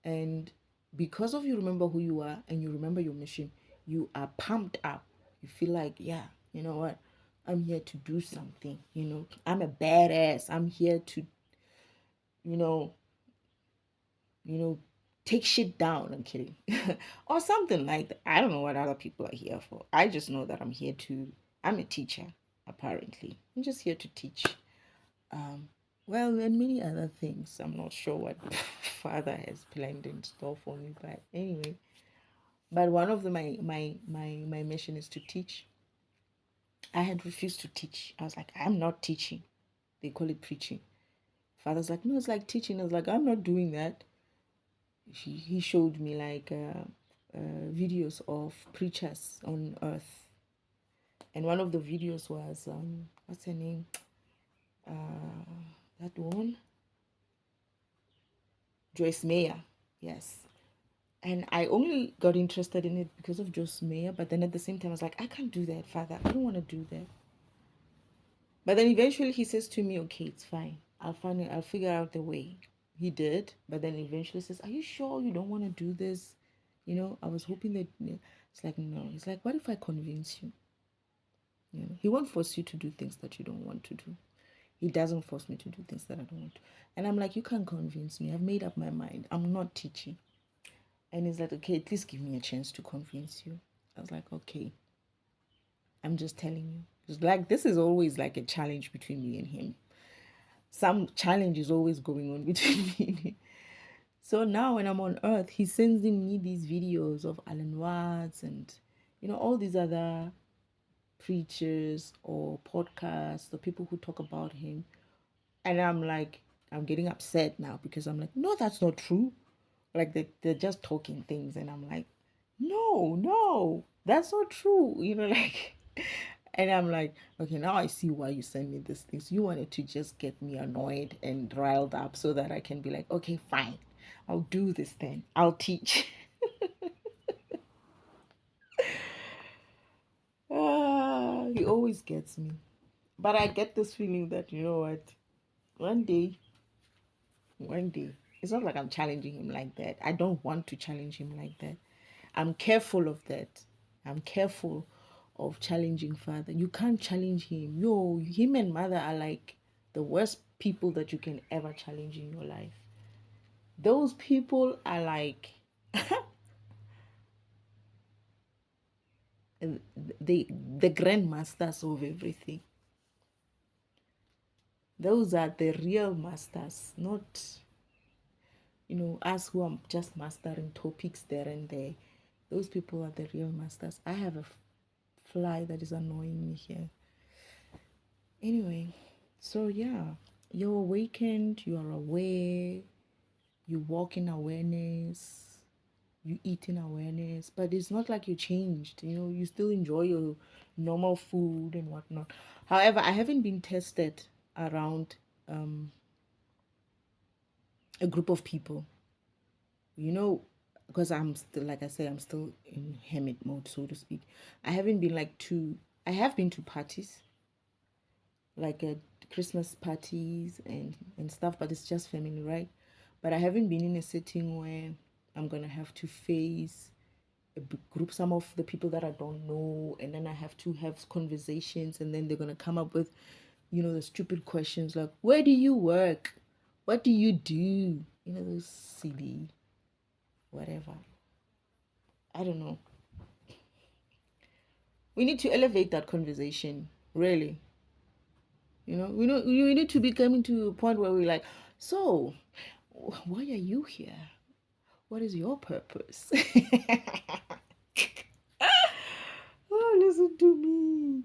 And because of you remember who you are and you remember your mission, you are pumped up. You feel like, yeah, you know what? I'm here to do something. I'm a badass. I'm here to, you know, you know, take shit down. I'm kidding. Or something like that. I don't know what other people are here for. I just know that I'm a teacher, apparently. I'm just here to teach. Um, well, and many other things. I'm not sure what Father has planned in store for me, but anyway. But one of my mission is to teach. I had refused to teach. I was like, I'm not teaching. They call it preaching. Father's like, no, it's like teaching. I was like, I'm not doing that. He showed me like videos of preachers on earth, and one of the videos was what's her name? That woman, Joyce Meyer. Yes. And I only got interested in it because of Joyce Meyer, but then at the same time I was like, I can't do that, Father. I don't want to do that. But then eventually he says to me, okay, it's fine. I'll figure out the way. He did, but then eventually says, are you sure you don't want to do this? I was hoping that it's like, no. It's like, what if I convince you? He won't force you to do things that you don't want to do. He doesn't force me to do things that I don't want to. And I'm like, you can't convince me. I've made up my mind. I'm not teaching. And he's like, okay, at least give me a chance to convince you. I was like, okay, I'm just telling you. It's like, this is always like a challenge between me and him. Some challenge is always going on between me and him. So now when I'm on earth, he's sending me these videos of Alan Watts and, all these other preachers or podcasts or people who talk about him. And I'm like, I'm getting upset now because I'm like, no, that's not true. Like they're just talking things. And I'm like, no, that's not true. Like, and I'm like, okay, now I see why you send me these things. You wanted to just get me annoyed and riled up so that I can be like, okay, fine. I'll do this then. I'll teach. He always gets me. But I get this feeling that, you know what? One day, it's not like I'm challenging him like that. I don't want to challenge him like that. I'm careful of that. I'm careful of challenging Father. You can't challenge him. Him and Mother are like the worst people that you can ever challenge in your life. Those people are like the grandmasters of everything. Those are the real masters, not us who are just mastering topics there and there. Those people are the real masters. I have a fly that is annoying me here. Anyway, so yeah, you're awakened, you are aware, you walk in awareness, you eat in awareness, but it's not like you changed. You still enjoy your normal food and whatnot. However, I haven't been tested around a group of people, because I'm still, like I say, I'm still in hermit mode, so to speak. I have been to parties, like Christmas parties and stuff, but it's just family, right? But I haven't been in a setting where I'm gonna have to face a big group, some of the people that I don't know, and then I have to have conversations, and then they're gonna come up with, the stupid questions like, where do you work? What do you do? Those silly, whatever. I don't know. We need to elevate that conversation, really. We need to be coming to a point where we're like, so, why are you here? What is your purpose? Oh, listen to me.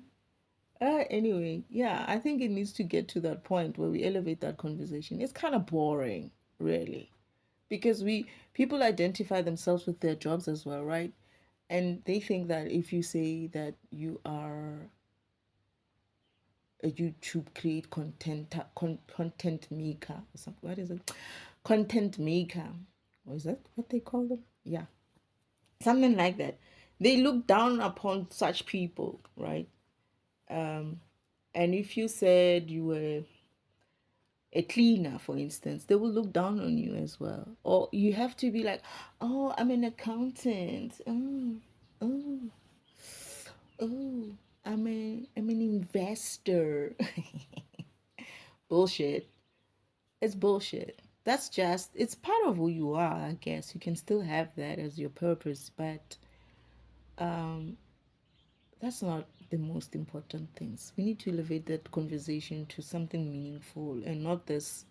Anyway, yeah, I think it needs to get to that point where we elevate that conversation. It's kind of boring, really, because people identify themselves with their jobs as well, right? And they think that if you say that you are a YouTube create content maker or something, what is it? Content maker, or is that what they call them? Yeah, something like that. They look down upon such people, right? And if you said you were a cleaner, for instance, they will look down on you as well. Or you have to be like, oh, I'm an accountant. Oh, oh, I'm an investor. Bullshit. It's bullshit. That's just, it's part of who you are, I guess. You can still have that as your purpose, but um, that's not the most important things. We need to elevate that conversation to something meaningful and not this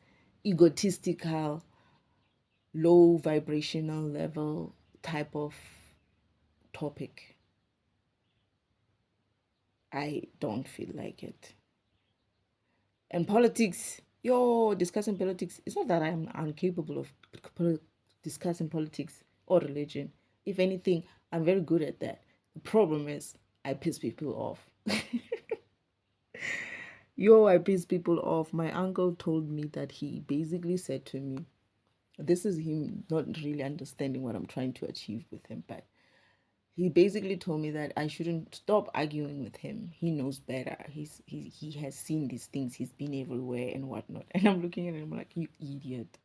egotistical, low vibrational level type of topic. I don't feel like it. And politics, yo, discussing politics, it's not that I'm incapable of discussing politics or religion. If anything, I'm very good at that. The problem is I piss people off. Yo, I piss people off. My uncle told me that he basically said to me, this is him not really understanding what I'm trying to achieve with him, but he basically told me that I shouldn't stop arguing with him. He knows better. He has seen these things. He's been everywhere and whatnot. And I'm looking at him like, you idiot.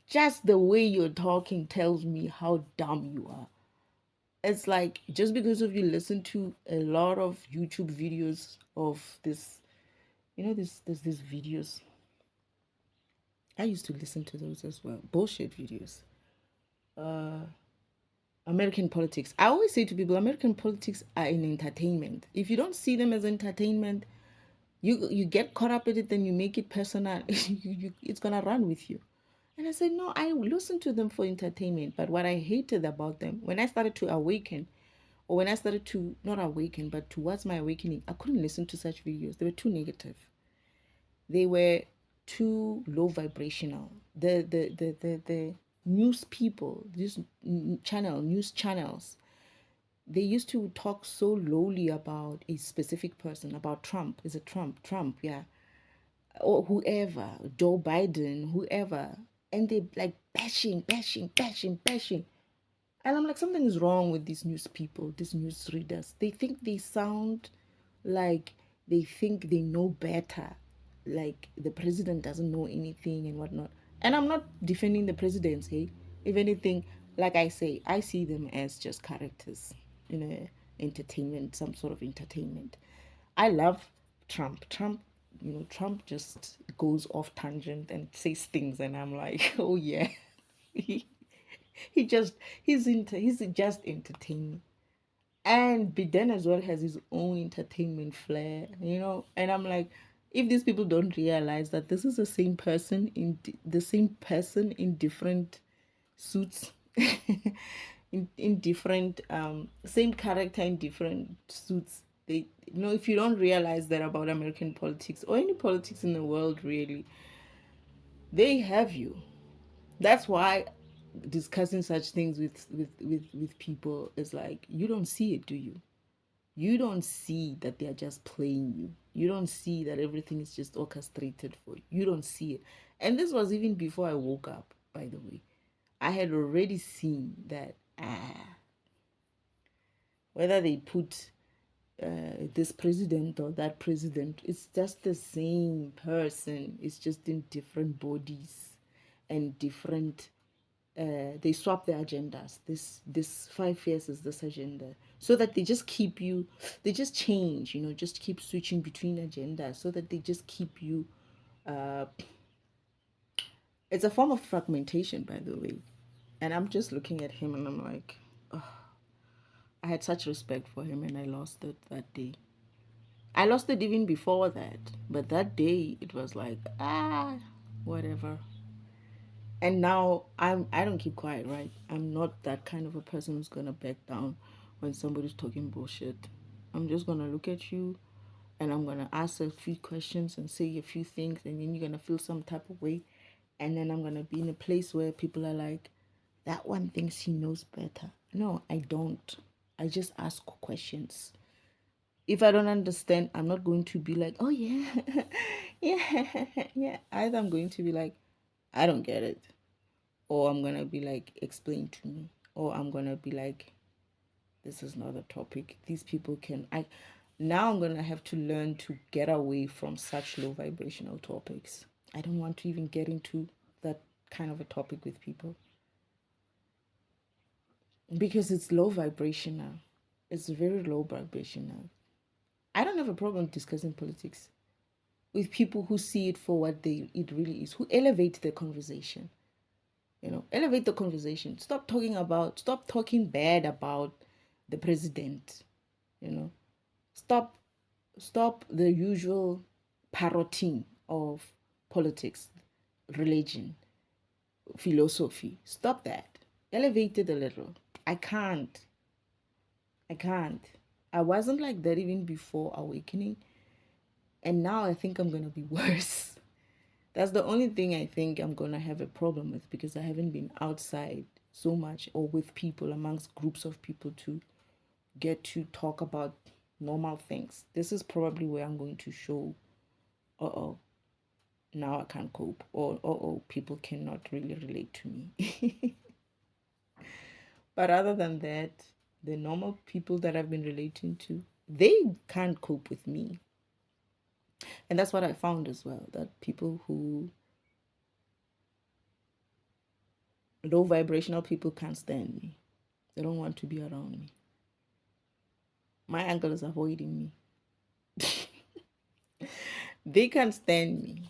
Just the way you're talking tells me how dumb you are. It's like just because of you listen to a lot of YouTube videos of this, there's these videos. I used to listen to those as well. Bullshit videos. American politics. I always say to people, American politics are in entertainment. If you don't see them as entertainment, you get caught up in it, then you make it personal. It's gonna run with you. And I said, no, I listen to them for entertainment. But what I hated about them, when I started to awaken, or when I started to not awaken, but towards my awakening, I couldn't listen to such videos. They were too negative. They were too low vibrational. The news people, these news channels, they used to talk so lowly about a specific person, about Trump. Is it Trump, yeah, or whoever, Joe Biden, whoever, and they like bashing. And I'm like, something is wrong with these news people, these news readers. They think they sound like they think they know better, like the president doesn't know anything and whatnot. And I'm not defending the presidents, hey. If anything, like I say, I see them as just characters in a entertainment, some sort of entertainment. I love Trump. Trump just goes off tangent and says things, and I'm like, oh yeah. he just he's just entertaining. And Biden as well has his own entertainment flair. And I'm like, if these people don't realize that this is the same person in different suits, in different same character in different suits. They, if you don't realize that about American politics or any politics in the world, really, they have you. That's why discussing such things with people is like, you don't see it, do you? You don't see that they are just playing you. You don't see that everything is just orchestrated for you. You don't see it. And this was even before I woke up, by the way. I had already seen that whether they put this president or that president, it's just the same person. It's just in different bodies and different they swap their agendas. This 5 years is this agenda, so that they just keep you. They just change, just keep switching between agendas, so that they just keep you. It's a form of fragmentation, by the way. And I'm just looking at him, and I'm like, oh, I had such respect for him, and I lost it that day. I lost it even before that, but that day it was like, whatever. And now I don't keep quiet, right? I'm not that kind of a person who's gonna back down when somebody's talking bullshit. I'm just gonna look at you, and I'm gonna ask a few questions and say a few things, and then you're gonna feel some type of way, and then I'm gonna be in a place where people are like, that one thinks he knows better. No, I don't. I just ask questions. If I don't understand, I'm not going to be like, oh yeah, yeah. Either I'm going to be like, I don't get it, or I'm gonna be like, explain to me, or I'm gonna be like, This is not a topic. These people can I now I'm gonna have to learn to get away from such low vibrational topics. I don't want to even get into that kind of a topic with people because it's low vibrational. It's very low vibrational. I don't have a problem discussing politics with people who see it for what it really is, who elevate the conversation. Elevate the conversation. Stop talking bad about the president. You know, stop the usual parroting of politics, religion, philosophy. Stop that. Elevate it a little. I can't. I can't. I wasn't like that even before awakening. And now I think I'm going to be worse. That's the only thing I think I'm going to have a problem with because I haven't been outside so much or with people, amongst groups of people to get to talk about normal things. This is probably where I'm going to show, uh-oh, now I can't cope, or uh-oh, people cannot really relate to me. But other than that, the normal people that I've been relating to, they can't cope with me. And that's what I found as well, that people who low vibrational people can't stand me. They don't want to be around me. My uncle is avoiding me. They can't stand me.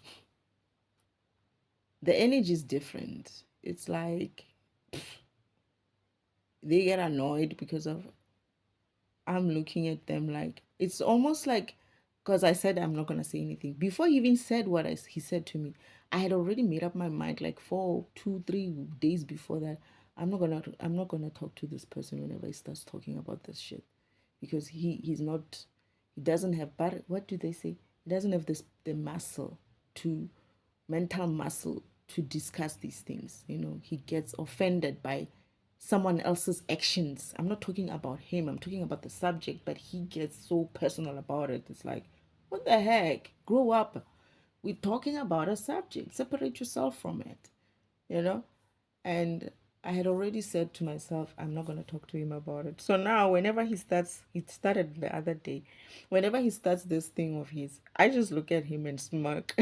The energy is different. It's like they get annoyed because of I'm looking at them like it's almost like because I said I'm not gonna say anything before he even said what he said to me. I had already made up my mind like 2-3 days before that. I'm not gonna talk to this person whenever he starts talking about this shit because he doesn't have, but what do they say? He doesn't have the mental muscle to discuss these things. He gets offended by someone else's actions. I'm not talking about him, I'm talking about the subject, but he gets so personal about it. It's like, what the heck? Grow up. We're talking about a subject. Separate yourself from it, you know? And I had already said to myself, I'm not going to talk to him about it. So now, whenever it started the other day, whenever he starts this thing of his, I just look at him and smirk.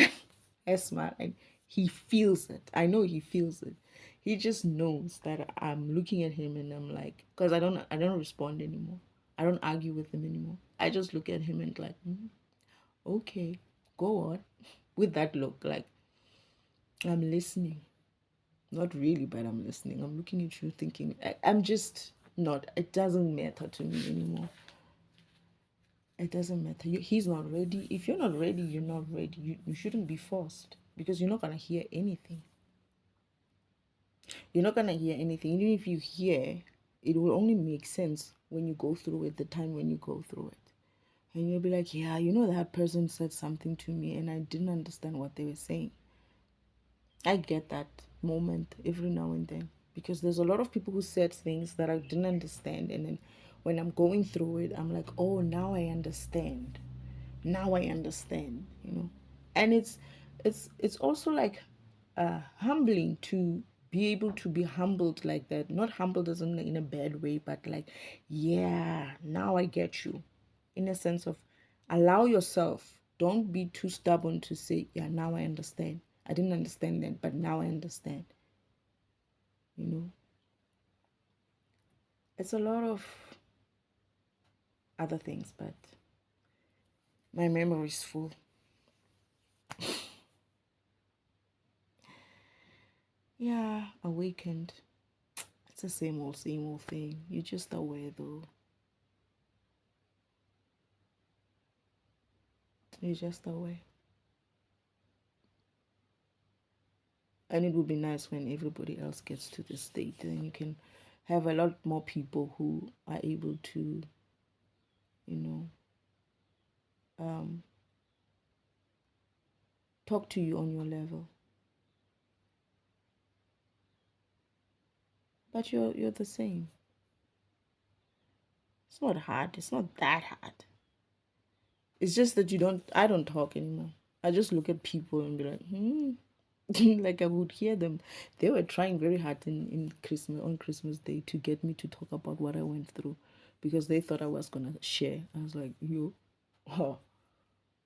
I smile, and he feels it. I know he feels it. He just knows that I'm looking at him and I'm like, because I don't respond anymore. I don't argue with him anymore. I just look at him and like, okay, go on, with that look, like I'm listening. Not really, but I'm listening. I'm looking at you thinking, I'm just not, it doesn't matter to me anymore. It doesn't matter. He's not ready. If you're not ready, you're not ready. You shouldn't be forced because you're not going to hear anything. You're not going to hear anything. Even if you hear, it will only make sense when you go through it, the time when you go through it. And you'll be like, yeah, that person said something to me and I didn't understand what they were saying. I get that moment every now and then because there's a lot of people who said things that I didn't understand. And then when I'm going through it, I'm like, oh, now I understand. Now I understand, And it's also like humbling to be able to be humbled like that. Not humbled as in a bad way, but like, yeah, now I get you. In a sense of allow yourself. Don't be too stubborn to say, yeah, now I understand. I didn't understand then, but now I understand. It's a lot of other things, but my memory is full. Yeah, awakened. It's the same old thing. You're just aware though. You're just aware. And it would be nice when everybody else gets to this state. Then you can have a lot more people who are able to, talk to you on your level. But you're the same. It's not hard. It's not that hard. It's just that I don't talk anymore. I just look at people and be like, like I would hear them. They were trying very hard on Christmas Day to get me to talk about what I went through because they thought I was gonna share. I was like, huh,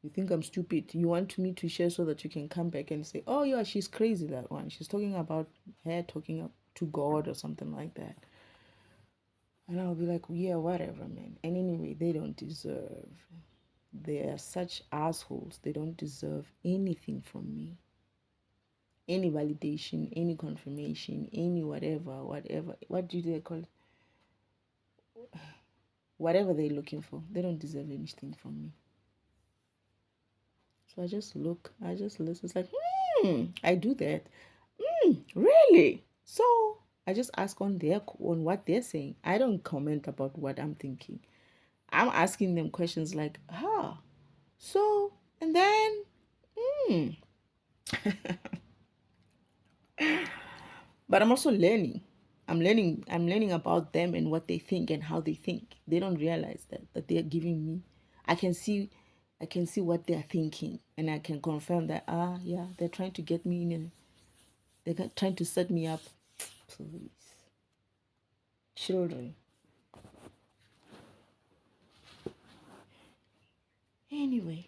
you think I'm stupid? You want me to share so that you can come back and say, oh yeah, she's crazy, that one. She's talking about her talking up to God or something like that. And I'll be like, yeah, whatever, man. And anyway, they don't deserve. They are such assholes. They don't deserve anything from me. Any validation, any confirmation, any whatever. What do they call it? Whatever they're looking for. They don't deserve anything from me. So I just look, I just listen. It's like, I do that. Really? So I just ask on what they're saying. I don't comment about what I'm thinking. I'm asking them questions like, so, and then, hmm. But I'm also learning. I'm learning about them and what they think and how they think. They don't realize that they're giving me. I can see what they're thinking, and I can confirm that yeah, they're trying to get me in. They're trying to set me up. Please. Children. Anyway,